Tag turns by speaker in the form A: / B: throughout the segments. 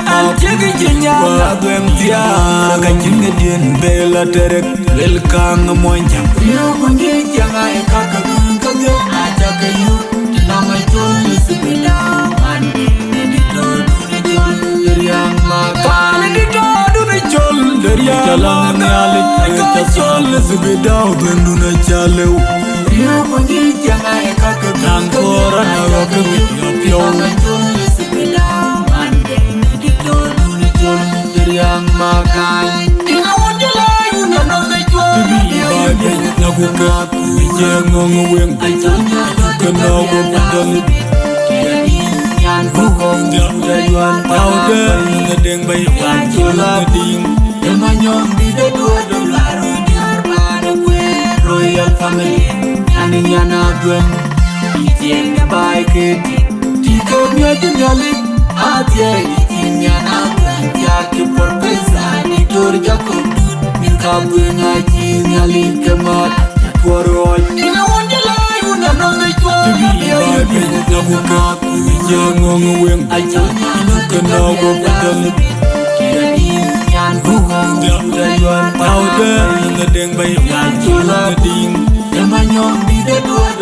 A: Antiga jinya Wadwem tia Kajinga dien bela terek Lelkang monjang Yo kungi janga ekaka Kagyo ataka yu Tinama cholu subida Mandi Nidito duri chol Duriang maka Nidito duri chol Duriang Jalang nyali Eka chol subida Udwenduna chalew Yo kungi janga ekaka Kankora na wakami Tinama cholu subida Mandi Nidito duri chol Duriang maka Ina wajala Una nome chol Bibi Nakuka Jengong weng Kenal gopedal Yan bukong Jajuan powder Ngedeng bayi Wancul ngeding Demanyong di $2 Di harpada kue Royal family Naninya nabuen Itiennya baik Tikomnya jenjalik Atia itiennya nabuen Tiaki porpesa Di Jakob Minta ngaji Nyali kemat Waroi Ina wajala Una nome chol Bibi Nakuka Jengong weng Kenal gopedal Yan bukong Jajuan powder Ngedeng bayi Wancul ngeding Demanyong di $2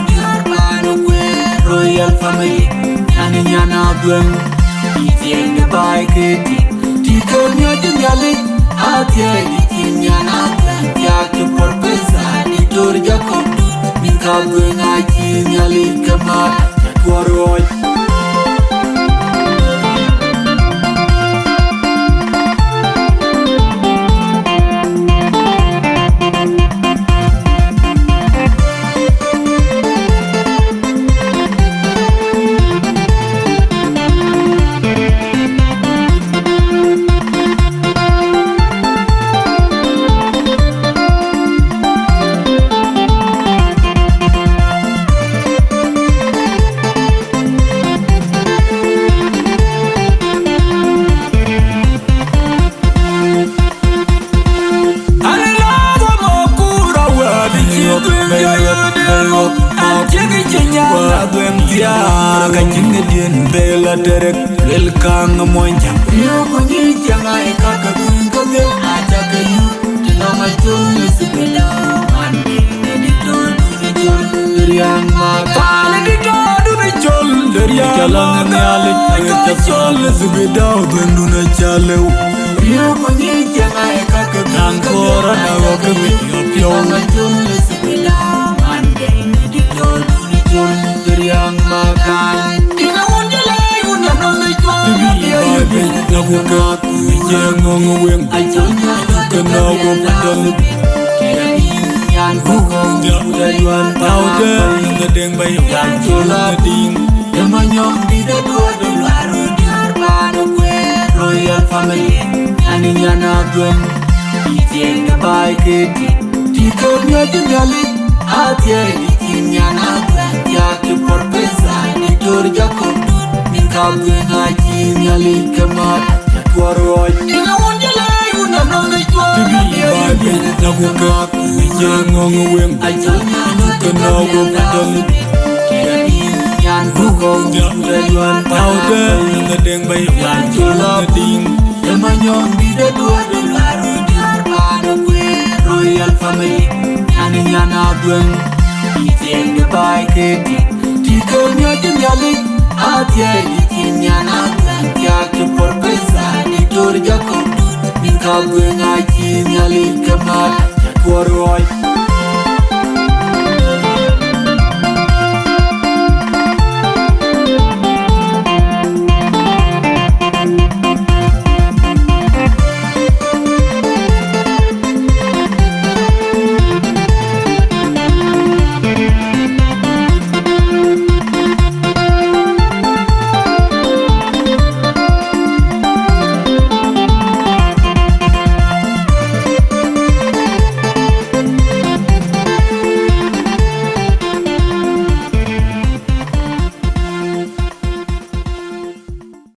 A: Di harpada kue Royal family Naninya nabuen Itiennya baik Tikomnya jenjalik Atia itiennya nabuen Tiaki porpesa Di Jakob Minta ngaji Nyali kemat Waroi Antiga jinya Wadwem tia Kajinga dien bela terek Lelkang monjang Yo kungi janga ekaka Kagyo ataka yu Tinama cholu subida Mandi Nidito duri chol Duriang maka Nidito duri chol Duriang Jalang nyali Eka chol subida Udwenduna chalew Yo kungi janga ekaka Kankora na wakami Tinama cholu subida Duriang makan Ina wajala Una nome chol Bibi Nakuka Jengong weng Kenal gopedal Yan bukong Jajuan powder Ngedeng bayi Wancul ngeding Demanyong di $2 Di harpada kue Royal family Naninya nabuen Itiennya baik Tikomnya jenjalik Atia itiennya nabuen Tiaki porpesa Di Jakob Minta ngaji Nyali kemat Waroi Ina wajala Una nome chol Bibi Nakuka Jengong weng Kenal gopedal Yan bukong Jajuan powder Ngedeng bayi Wancul ngeding Demanyong di $2 Di harpada kue Royal family Naninya nabuen Itiennya baik Tikomnya jenjalik Atia itiennya nabuen Tiaki porpesa Di Jakob Minta ngaji Nyali kemat Waroi